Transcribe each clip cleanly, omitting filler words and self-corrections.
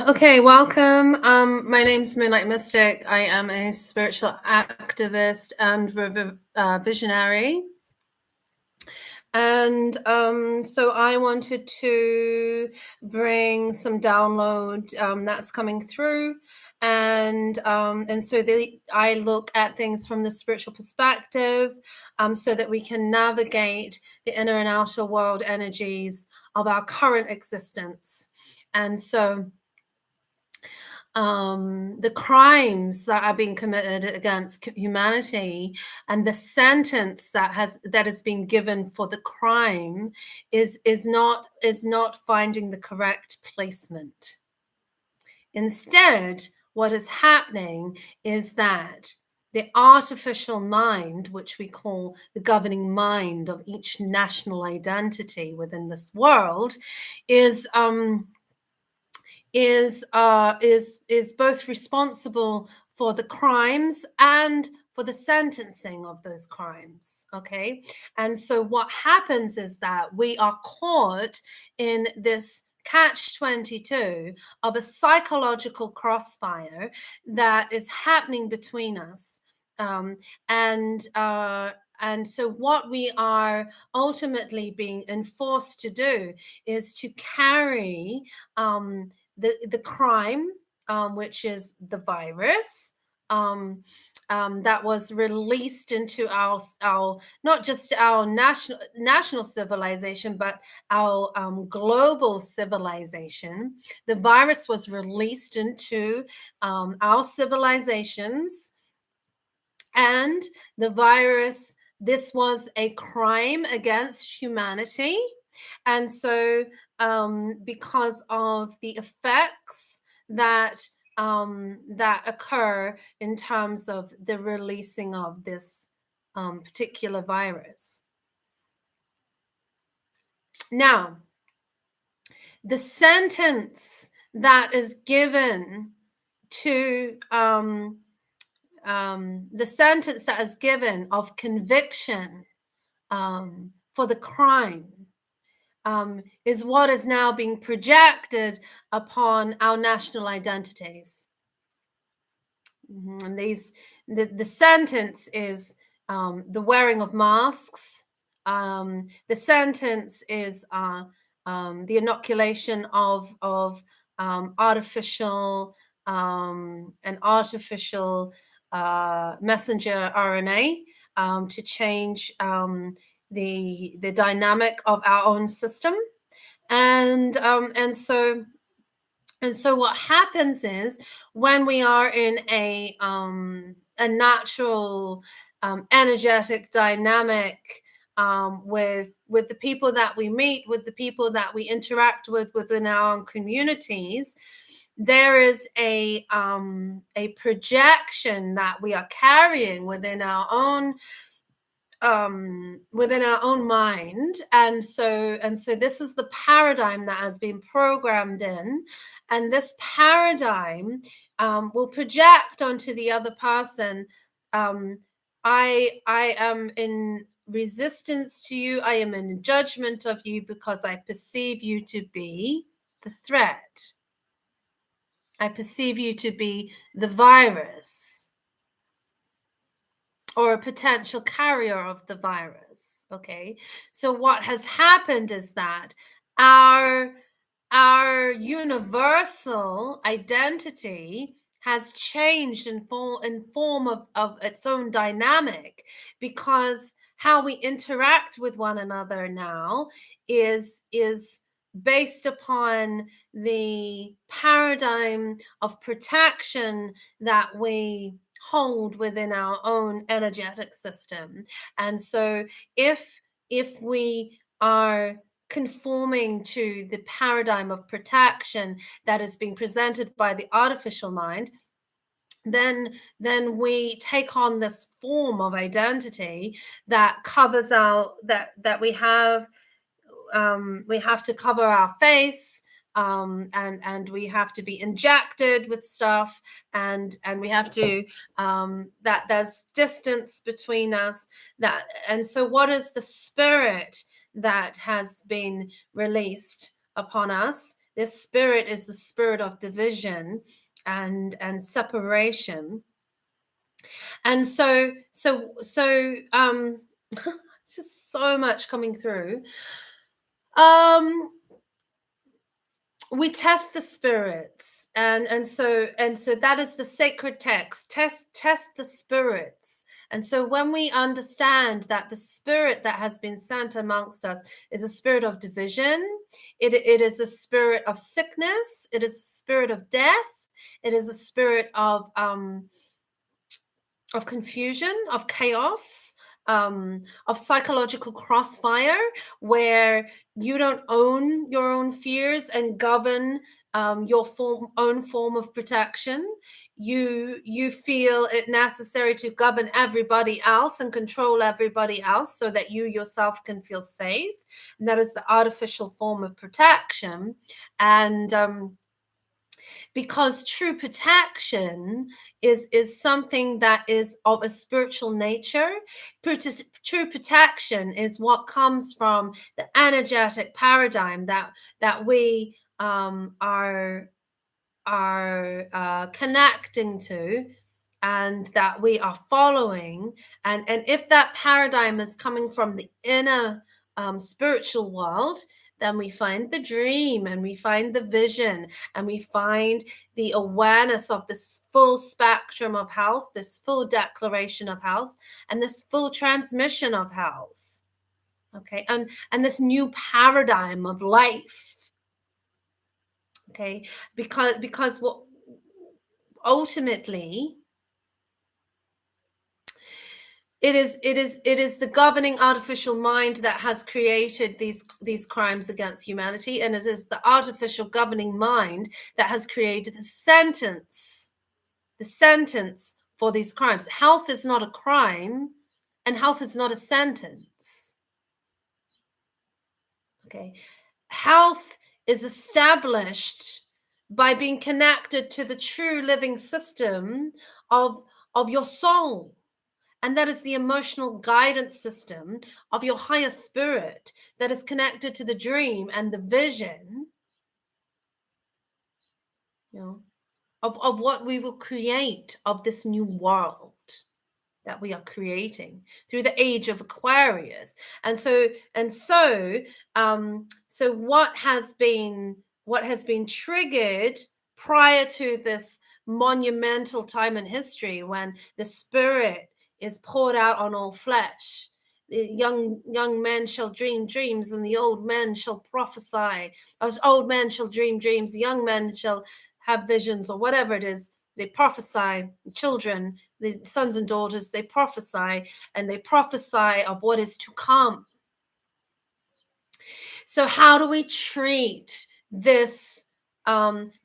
Okay, welcome. My name's Moonlight Mystic. I am a spiritual activist and visionary. And so I wanted to bring some download that's coming through. And so I look at things from the spiritual perspective so that we can navigate the inner and outer world energies of our current existence. And so the crimes that are being committed against humanity and the sentence that has been given for the crime is not finding the correct placement. Instead, what is happening is that the artificial mind, which we call the governing mind of each national identity within this world, is both responsible for the crimes and for the sentencing of those crimes. Okay, and so what happens is that we are caught in this catch-22 of a psychological crossfire that is happening between us, and so what we are ultimately being enforced to do is to carry the crime, which is the virus, that was released into our not just our national civilization, but our global civilization. The virus was released into our civilizations, and the virus. This was a crime against humanity, and so because of the effects that occur in terms of the releasing of this particular virus. Now, the sentence that is given to the sentence that is given of conviction for the crime is what is now being projected upon our national identities. And the sentence is the wearing of masks. The sentence is the inoculation of artificial messenger RNA to change the dynamic of our own system, and so what happens is when we are in a natural energetic dynamic with the people that we meet, with the people that we interact with within our own communities, there is a projection that we are carrying within our own mind, and so this is the paradigm that has been programmed in, and this paradigm will project onto the other person. I am in resistance to you. I am in judgment of you because I perceive you to be the threat. I perceive you to be the virus or a potential carrier of the virus. Okay, so what has happened is that our universal identity has changed in form of its own dynamic, because how we interact with one another now is based upon the paradigm of protection that we hold within our own energetic system. And so if we are conforming to the paradigm of protection that is being presented by the artificial mind, then we take on this form of identity that covers that we have to cover our face, and we have to be injected with stuff, and we have to that there's distance between us. And so what is the spirit that has been released upon us? This spirit is the spirit of division and separation. And so it's just so much coming through. Um we test the spirits, and so that is the sacred text. Test the spirits. And so when we understand that the spirit that has been sent amongst us is a spirit of division, it is a spirit of sickness, it is a spirit of death, it is a spirit of confusion, of chaos, of psychological crossfire, where you don't own your own fears and govern your own form of protection. You feel it necessary to govern everybody else and control everybody else so that you yourself can feel safe, and that is the artificial form of protection. And because true protection is something that is of a spiritual nature. True protection is what comes from the energetic paradigm that we are connecting to, and that we are following. And if that paradigm is coming from the inner spiritual world, then we find the dream, and we find the vision, and we find the awareness of this full spectrum of health, this full declaration of health, and this full transmission of health. Okay, and this new paradigm of life. Okay, because what ultimately it is the governing artificial mind that has created these crimes against humanity, and it is the artificial governing mind that has created the sentence for these crimes. Health is not a crime, and health is not a sentence. Okay, health is established by being connected to the true living system of your soul. And that is the emotional guidance system of your higher spirit that is connected to the dream and the vision, you know, of what we will create, of this new world that we are creating through the age of Aquarius. And so what has been triggered prior to this monumental time in history, when the spirit is poured out on all flesh. The young men shall dream dreams, and the old men shall prophesy. As old men shall dream dreams, the young men shall have visions, or whatever it is. They prophesy. Children, the sons and daughters, they prophesy, and they prophesy of what is to come. So how do we treat this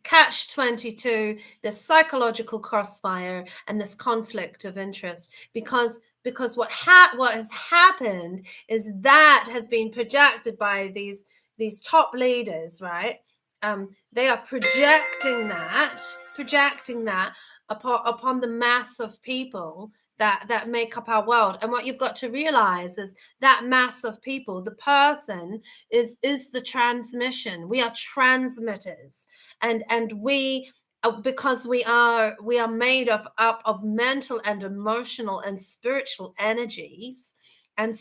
catch 22, this psychological crossfire, and this conflict of interest? Because what has happened is that has been projected by these top leaders, right? They are projecting that upon the mass of people that make up our world. And what you've got to realize is that mass of people, the person is the transmission. We are transmitters, and we because we are made up of mental and emotional and spiritual energies. And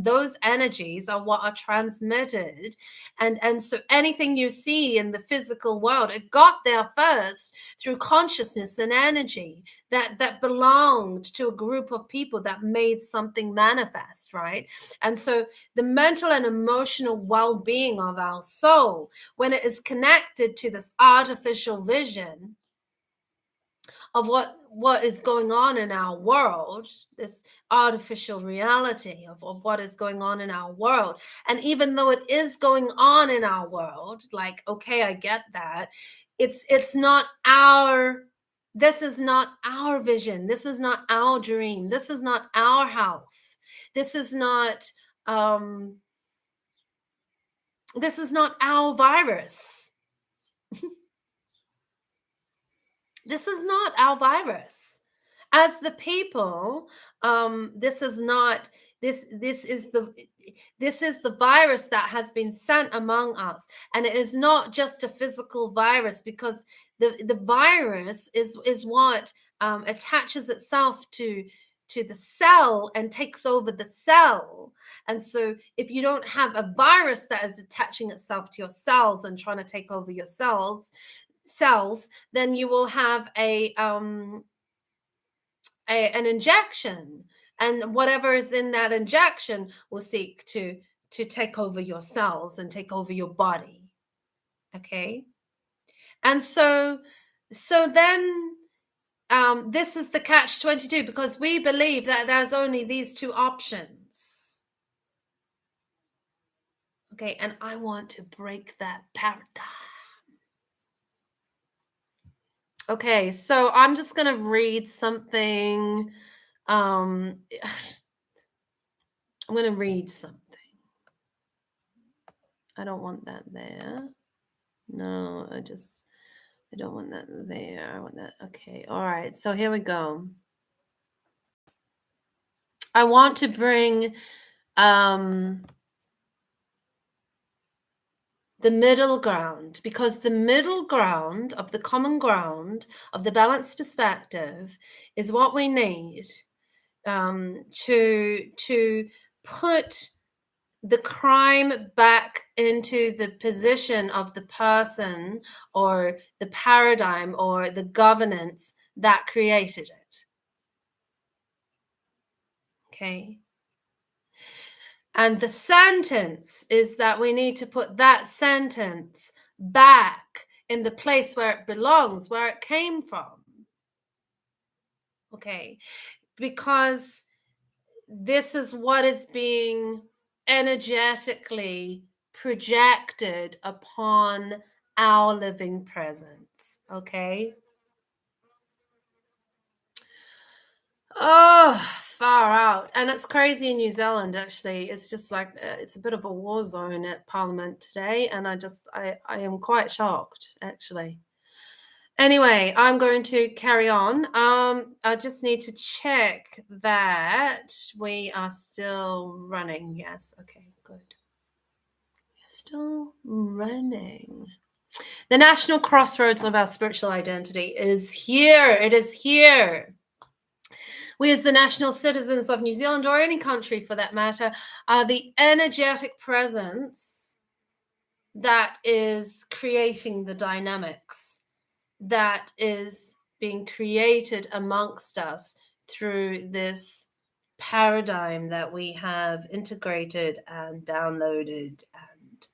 those energies are what are transmitted. And so anything you see in the physical world, it got there first through consciousness and energy that belonged to a group of people that made something manifest, right? And so the mental and emotional well-being of our soul, when it is connected to this artificial vision of what is going on in our world, this artificial reality of what is going on in our world. And even though it is going on in our world, like, okay, I get that, it's not our this is not our vision, this is not our dream, this is not our health, this is not um this is not our virus. This is not our virus. As the people, this is not this. This is the this is the virus that has been sent among us, and it is not just a physical virus, because the virus is what attaches itself to the cell and takes over the cell. And so if you don't have a virus that is attaching itself to your cells and trying to take over your cells, then you will have an injection, and whatever is in that injection will seek to take over your cells and take over your body. Okay. And so then this is the catch 22, because we believe that there's only these two options. Okay, and I want to break that paradigm. Okay, so I'm just going to read something. I'm going to read something. I don't want that there. No, I don't want that there. I want that. Okay, all right. So here we go. I want to bring the middle ground, because the middle ground of the common ground of the balanced perspective is what we need to put the crime back into the position of the person or the paradigm or the governance that created it. Okay. And the sentence is that we need to put that sentence back in the place where it belongs, where it came from. Okay. Because this is what is being energetically projected upon our living presence. Okay. Oh, far out. And it's crazy in New Zealand, actually. It's just like it's a bit of a war zone at Parliament today, and I am quite shocked, actually. Anyway, I'm going to carry on. I just need to check that we are still running. Yes, okay, good. We're still running. The national crossroads of our spiritual identity is here. It is here. We, as the national citizens of New Zealand, or any country for that matter, are the energetic presence that is creating the dynamics that is being created amongst us through this paradigm that we have integrated and downloaded. And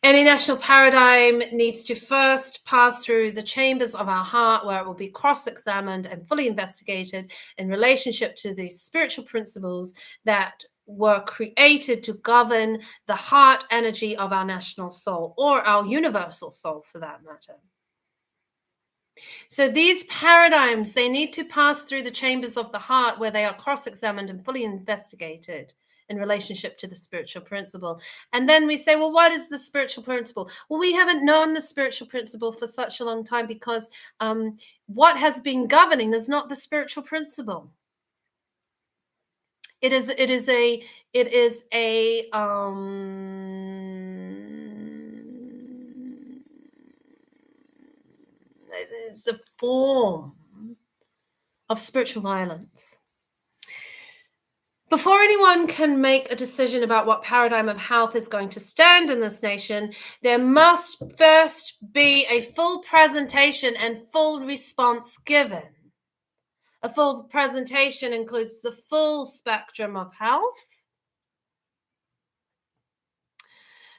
any national paradigm needs to first pass through the chambers of our heart, where it will be cross-examined and fully investigated in relationship to the spiritual principles that were created to govern the heart energy of our national soul, or our universal soul for that matter. So these paradigms, they need to pass through the chambers of the heart, where they are cross-examined and fully investigated in relationship to the spiritual principle. And then we say, well, what is the spiritual principle? Well, we haven't known the spiritual principle for such a long time, because what has been governing is not the spiritual principle. It is a it's a form of spiritual violence. Before anyone can make a decision about what paradigm of health is going to stand in this nation, there must first be a full presentation and full response given. A full presentation includes the full spectrum of health,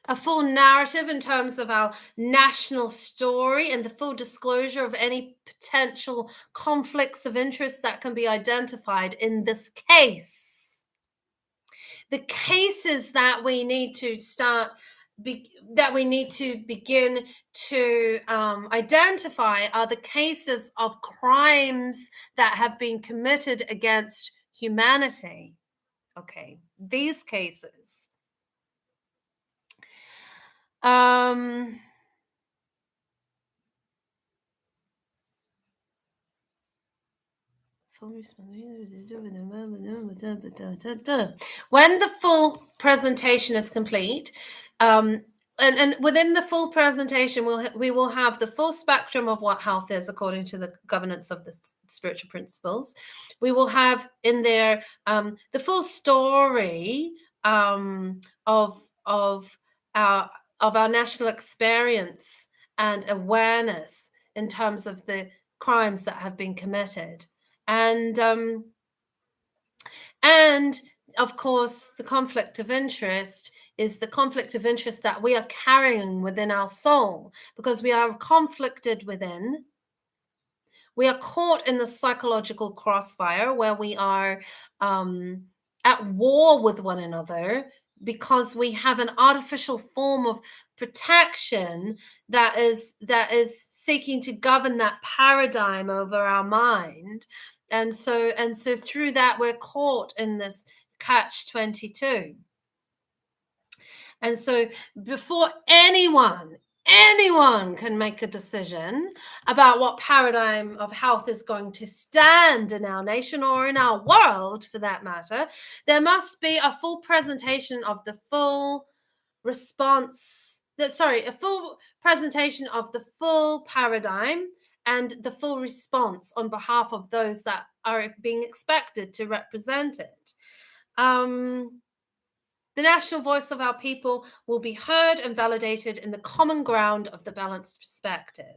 a full narrative in terms of our national story, and the full disclosure of any potential conflicts of interest that can be identified in this case. The cases that we need to begin to identify are the cases of crimes that have been committed against humanity. Okay, these cases. When the full presentation is complete, and within the full presentation, we will have the full spectrum of what health is according to the governance of the spiritual principles. We will have in there the full story of our national experience and awareness in terms of the crimes that have been committed, and of course the conflict of interest is the conflict of interest that we are carrying within our soul, because we are conflicted within. We are caught in the psychological crossfire where we are at war with one another because we have an artificial form of protection that is seeking to govern that paradigm over our mind, and so through that we're caught in this catch 22. And so before anyone can make a decision about what paradigm of health is going to stand in our nation or in our world for that matter, there must be a full presentation of the full response, a full presentation of the full paradigm and the full response on behalf of those that are being expected to represent it. The national voice of our people will be heard and validated in the common ground of the balanced perspective.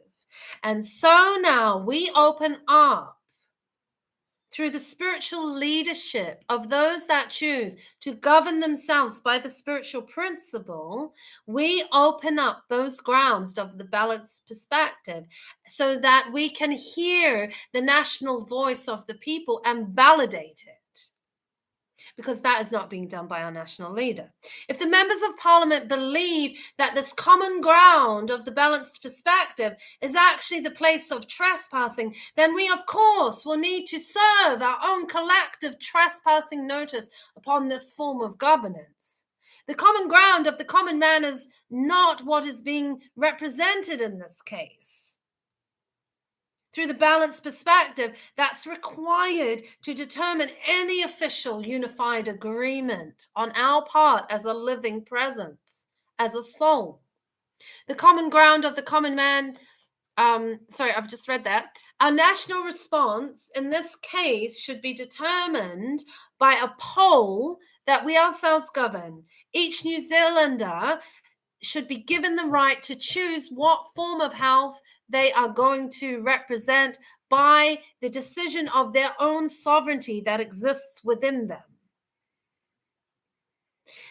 And so now we open up through the spiritual leadership of those that choose to govern themselves by the spiritual principle. We open up those grounds of the balanced perspective so that we can hear the national voice of the people and validate it, because that is not being done by our national leader. If the members of parliament believe that this common ground of the balanced perspective is actually the place of trespassing, then we, of course, will need to serve our own collective trespassing notice upon this form of governance. The common ground of the common man is not what is being represented in this case. Through the balanced perspective that's required to determine any official unified agreement on our part as a living presence, as a soul. The common ground of the common man, I've just read that. Our national response in this case should be determined by a poll that we ourselves govern. Each New Zealander should be given the right to choose what form of health they are going to represent by the decision of their own sovereignty that exists within them.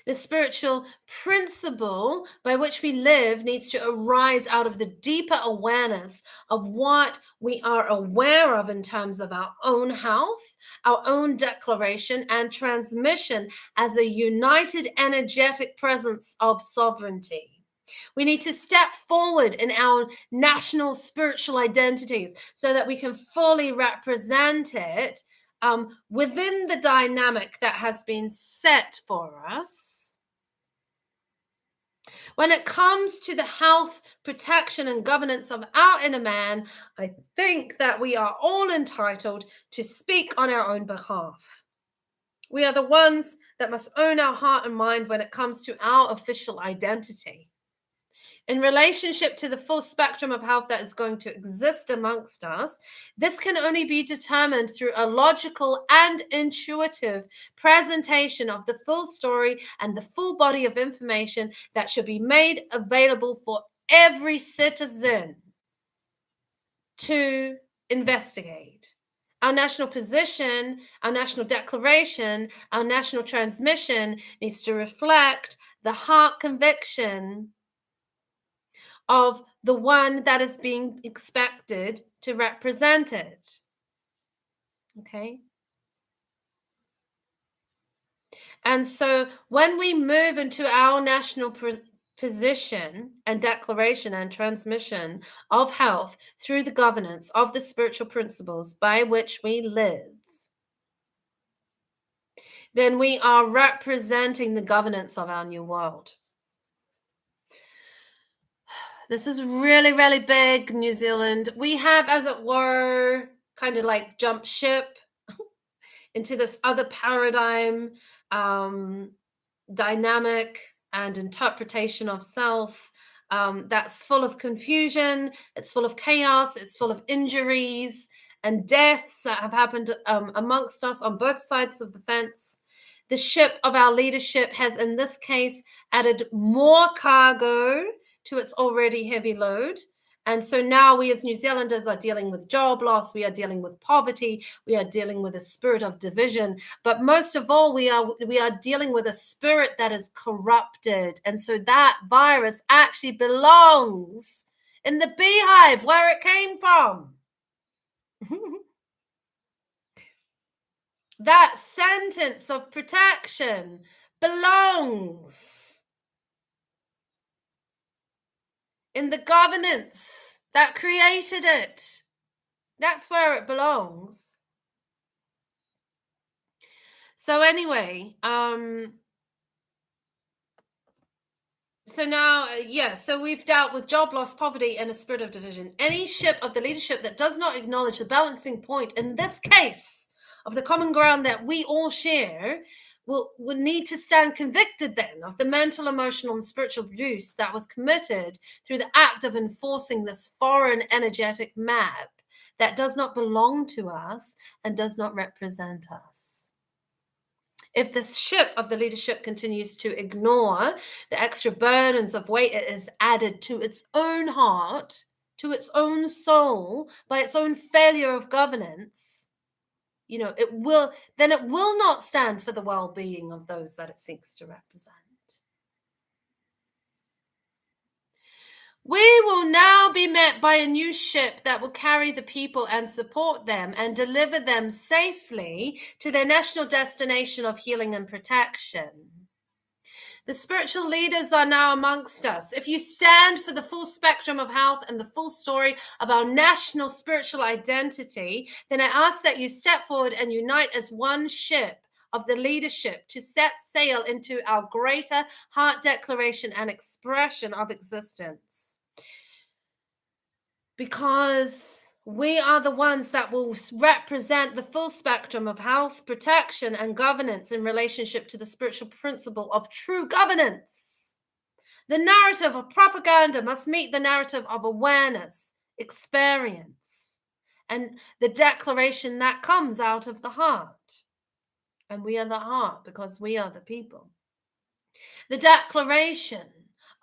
The spiritual principle by which we live needs to arise out of the deeper awareness of what we are aware of in terms of our own health, our own declaration and transmission as a united energetic presence of sovereignty. We need to step forward in our national spiritual identities so that we can fully represent it within the dynamic that has been set for us. When it comes to the health, protection, and governance of our inner man, I think that we are all entitled to speak on our own behalf. We are the ones that must own our heart and mind when it comes to our official identity. In relationship to the full spectrum of health that is going to exist amongst us, this can only be determined through a logical and intuitive presentation of the full story and the full body of information that should be made available for every citizen to investigate. Our national position, our national declaration, our national transmission needs to reflect the heart conviction of the one that is being expected to represent it. Okay. And so when we move into our national position and declaration and transmission of health through the governance of the spiritual principles by which we live, then we are representing the governance of our new world. This is really, really big, New Zealand. We have, as it were, kind of like jumped ship into this other paradigm, um, dynamic and interpretation of self, that's full of confusion, it's full of chaos, it's full of injuries and deaths that have happened amongst us on both sides of the fence. The ship of our leadership has, in this case, added more cargo to its already heavy load. And so now we as New Zealanders are dealing with job loss, we are dealing with poverty, we are dealing with a spirit of division, but most of all, we are dealing with a spirit that is corrupted. And so that virus actually belongs in the beehive where it came from. That sentence of protection belongs in the governance that created it. That's where it belongs. So anyway, so now, so we've dealt with job loss, poverty, and a spirit of division. Any ship of the leadership that does not acknowledge the balancing point, in this case, of the common ground that we all share, will need to stand convicted then of the mental, emotional, and spiritual abuse that was committed through the act of enforcing this foreign energetic map that does not belong to us and does not represent us. If the ship of the leadership continues to ignore the extra burdens of weight it has added to its own heart, to its own soul, by its own failure of governance, it will not stand for the well-being of those that it seeks to represent. We will now be met by a new ship that will carry the people and support them and deliver them safely to their national destination of healing and protection. The spiritual leaders are now amongst us. If you stand for the full spectrum of health and the full story of our national spiritual identity, then I ask that you step forward and unite as one ship of the leadership to set sail into our greater heart declaration and expression of existence. Because we are the ones that will represent the full spectrum of health, protection, and governance in relationship to the spiritual principle of true governance. The narrative of propaganda must meet the narrative of awareness, experience, and the declaration that comes out of the heart. And we are the heart because we are the people. The declaration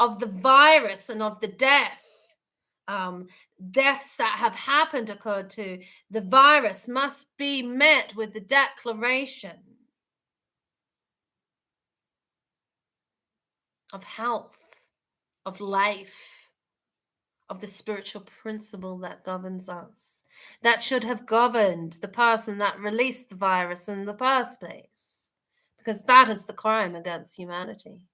of the virus and of the deaths that have occurred to the virus must be met with the declaration of health, of life, of the spiritual principle that governs us, that should have governed the person that released the virus in the first place, because that is the crime against humanity.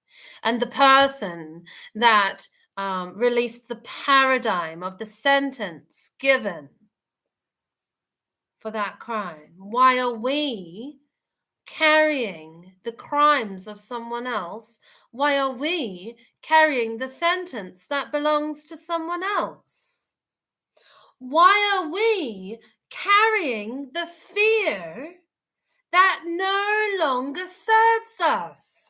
And the person that released the paradigm of the sentence given for that crime. Why are we carrying the crimes of someone else? Why are we carrying the sentence that belongs to someone else? Why are we carrying the fear that no longer serves us?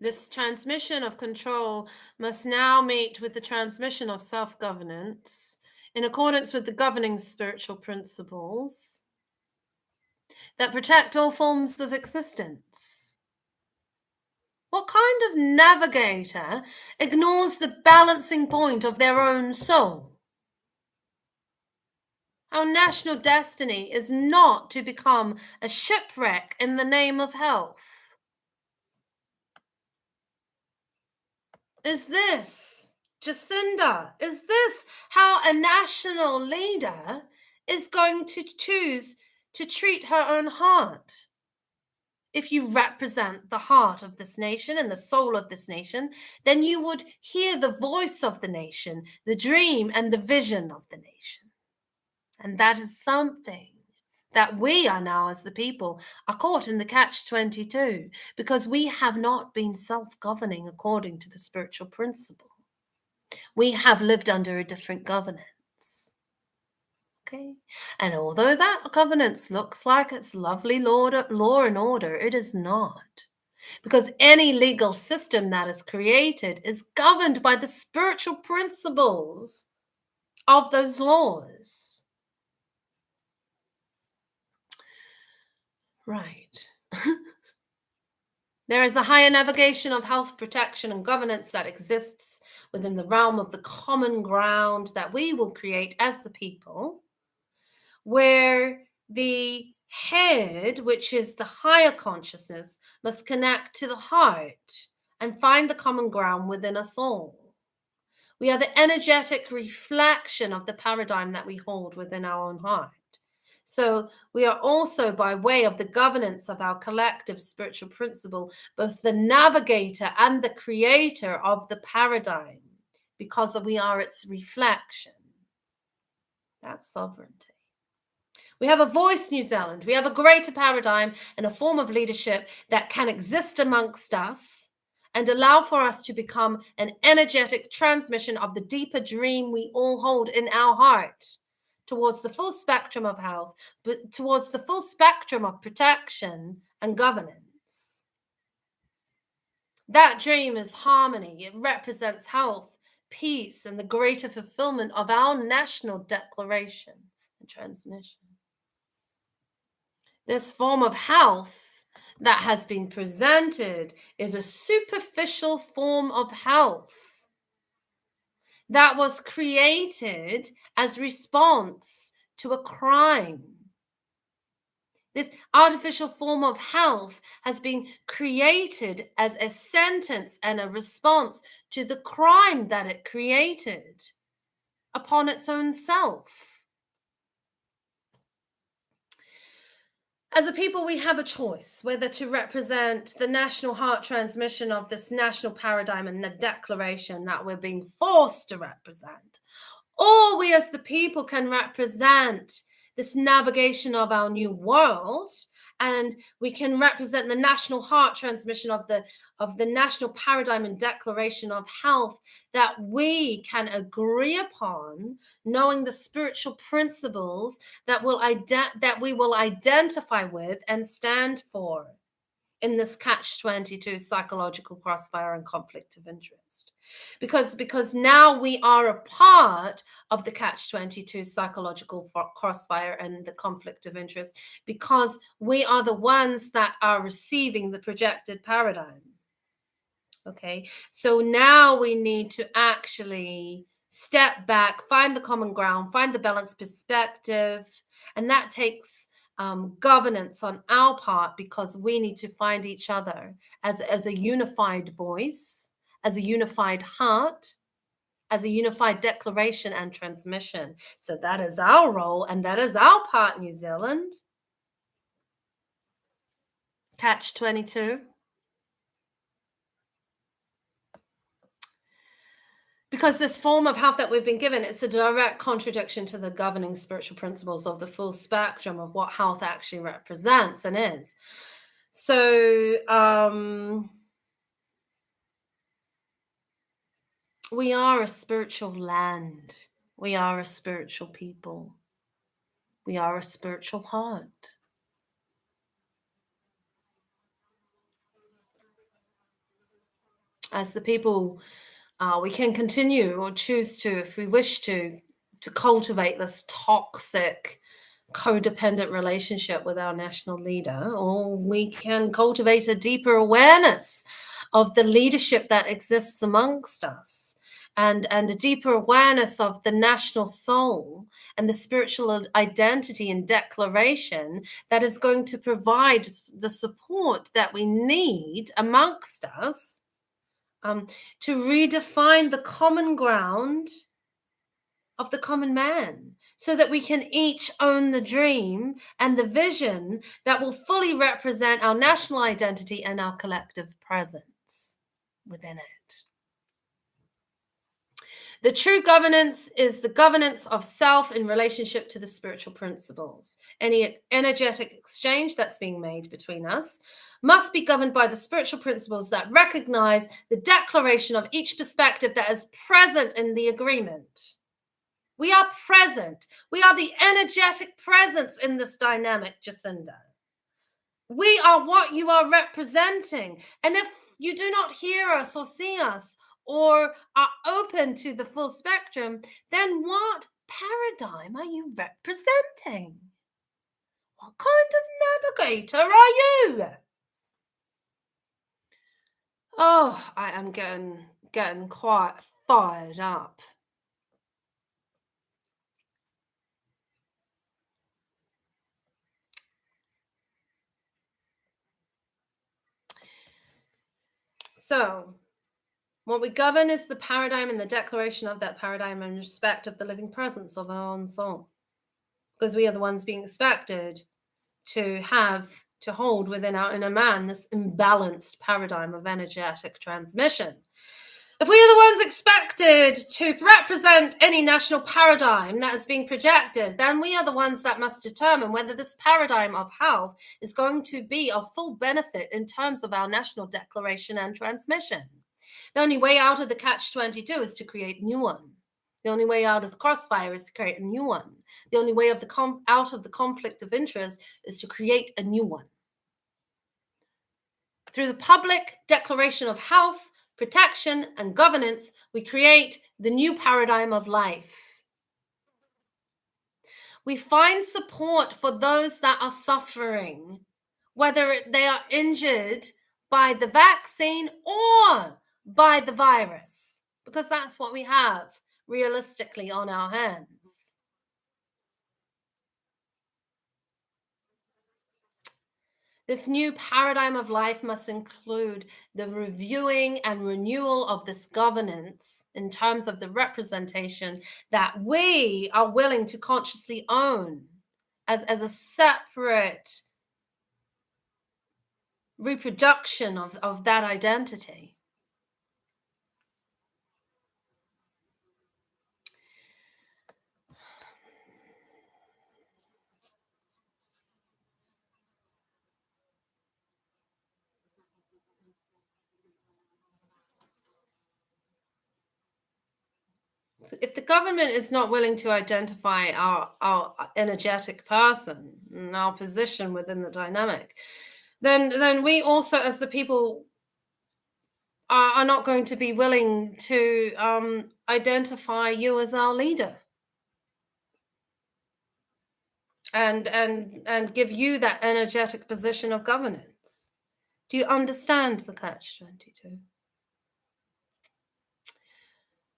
This transmission of control must now meet with the transmission of self-governance in accordance with the governing spiritual principles that protect all forms of existence. What kind of navigator ignores the balancing point of their own soul? Our national destiny is not to become a shipwreck in the name of health. Is this, Jacinda, is this how a national leader is going to choose to treat her own heart? If you represent the heart of this nation and the soul of this nation, then you would hear the voice of the nation, the dream and the vision of the nation. And that is something that we are now as the people are caught in the catch-22 because we have not been self-governing according to the spiritual principle. We have lived under a different governance. Okay. And although that governance looks like it's lovely law and order, it is not. Because any legal system that is created is governed by the spiritual principles of those laws. Right. There is a higher navigation of health protection and governance that exists within the realm of the common ground that we will create as the people, where the head, which is the higher consciousness, must connect to the heart and find the common ground within us all. We are the energetic reflection of the paradigm that we hold within our own heart. So we are also, by way of the governance of our collective spiritual principle, both the navigator and the creator of the paradigm, because we are its reflection. That's sovereignty. We have a voice, New Zealand. We have a greater paradigm and a form of leadership that can exist amongst us and allow for us to become an energetic transmission of the deeper dream we all hold in our heart towards the full spectrum of health, but towards the full spectrum of protection and governance. That dream is harmony. It represents health, peace, and the greater fulfillment of our national declaration and transmission. This form of health that has been presented is a superficial form of health that was created as response to a crime. This artificial form of health has been created as a sentence and a response to the crime that it created upon its own self. As a people, we have a choice whether to represent the national heart transmission of this national paradigm and the declaration that we're being forced to represent, or we as the people can represent this navigation of our new world, and we can represent the national heart transmission of the national paradigm and declaration of health that we can agree upon, knowing the spiritual principles that we will identify with and stand for in this catch-22 psychological crossfire and conflict of interest. Because now we are a part of the catch-22 psychological crossfire and the conflict of interest, because we are the ones that are receiving the projected paradigm. Okay, so now we need to actually step back, find the common ground, find the balanced perspective, and that takes governance on our part, because we need to find each other as a unified voice, as a unified heart, as a unified declaration and transmission. So that is our role, and that is our part, New Zealand. Catch-22. Because this form of health that we've been given, it's a direct contradiction to the governing spiritual principles of the full spectrum of what health actually represents and is. So we are a spiritual land. We are a spiritual people. We are a spiritual heart. As the people, we can continue or choose to, if we wish to cultivate this toxic, codependent relationship with our national leader, or we can cultivate a deeper awareness of the leadership that exists amongst us, and a deeper awareness of the national soul and the spiritual identity and declaration that is going to provide the support that we need amongst us to redefine the common ground of the common man, so that we can each own the dream and the vision that will fully represent our national identity and our collective presence within it. The true governance is the governance of self in relationship to the spiritual principles. Any energetic exchange that's being made between us must be governed by the spiritual principles that recognize the declaration of each perspective that is present in the agreement. We are present. We are the energetic presence in this dynamic, Jacinda. We are what you are representing. And if you do not hear us or see us or are open to the full spectrum, then what paradigm are you representing? What kind of navigator are you? Oh, I am getting quite fired up. So, what we govern is the paradigm and the declaration of that paradigm in respect of the living presence of our own soul. Because we are the ones being expected to hold within our inner man this imbalanced paradigm of energetic transmission. If we are the ones expected to represent any national paradigm that is being projected, then we are the ones that must determine whether this paradigm of health is going to be of full benefit in terms of our national declaration and transmission. The only way out of the catch-22 is to create a new one. The only way out of the crossfire is to create a new one. The only way of out of the conflict of interest is to create a new one. Through the public declaration of health, protection, and governance, we create the new paradigm of life. We find support for those that are suffering, whether they are injured by the vaccine or by the virus, because that's what we have realistically on our hands. This new paradigm of life must include the reviewing and renewal of this governance in terms of the representation that we are willing to consciously own as a separate reproduction of that identity. If the government is not willing to identify our energetic person and our position within the dynamic, then we also, as the people, are not going to be willing to identify you as our leader and give you that energetic position of governance. Do you understand the catch-22?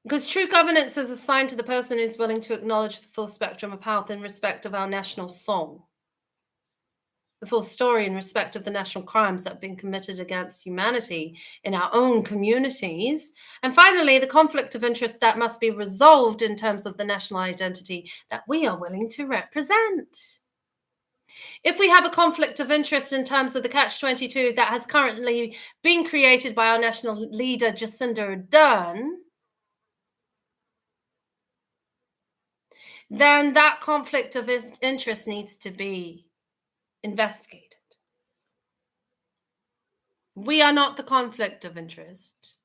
Because true governance is assigned to the person who's willing to acknowledge the full spectrum of health in respect of our national song, the full story in respect of the national crimes that have been committed against humanity in our own communities, and finally, the conflict of interest that must be resolved in terms of the national identity that we are willing to represent. If we have a conflict of interest in terms of the catch-22 that has currently been created by our national leader, Jacinda Ardern, then that conflict of interest needs to be investigated. We are not the conflict of interest.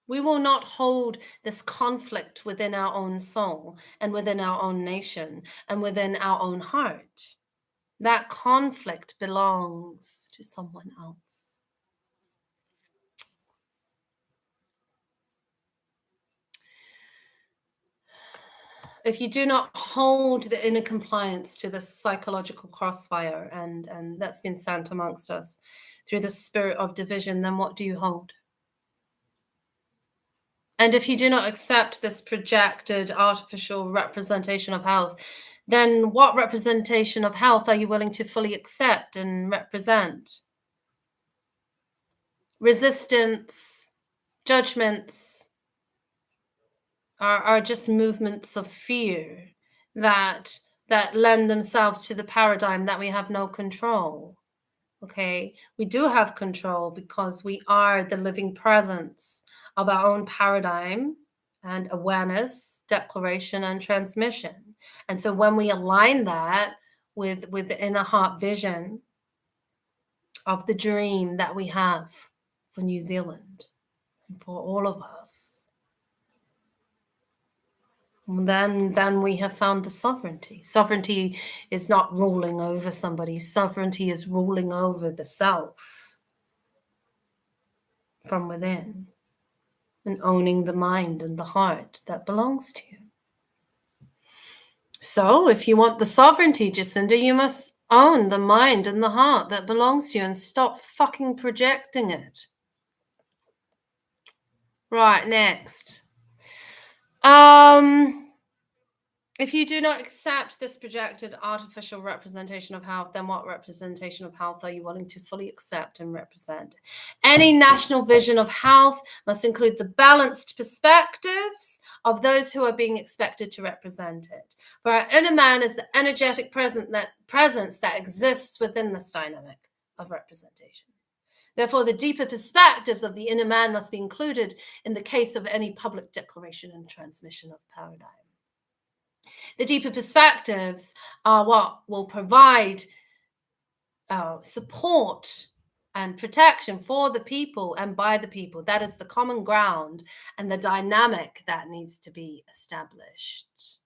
We will not hold this conflict within our own soul and within our own nation and within our own heart. That conflict belongs to someone else. If you do not hold the inner compliance to this psychological crossfire and that's been sent amongst us through the spirit of division, then what do you hold? And if you do not accept this projected artificial representation of health, then what representation of health are you willing to fully accept and represent? Resistance, judgments are just movements of fear that lend themselves to the paradigm that we have no control. Okay, we do have control because we are the living presence of our own paradigm and awareness, declaration, and transmission. And so when we align that with the inner heart vision of the dream that we have for New Zealand and for all of us, then we have found the sovereignty. Sovereignty is not ruling over somebody. Sovereignty is ruling over the self from within and owning the mind and the heart that belongs to you. So if you want the sovereignty, Jacinda, you must own the mind and the heart that belongs to you and stop fucking projecting it. Right, next. If you do not accept this projected artificial representation of health, then what representation of health are you willing to fully accept and represent? Any national vision of health must include the balanced perspectives of those who are being expected to represent it. For our inner man is the energetic presence that exists within this dynamic of representation. Therefore, the deeper perspectives of the inner man must be included in the case of any public declaration and transmission of paradigm. The deeper perspectives are what will provide support and protection for the people and by the people. That is the common ground and the dynamic that needs to be established.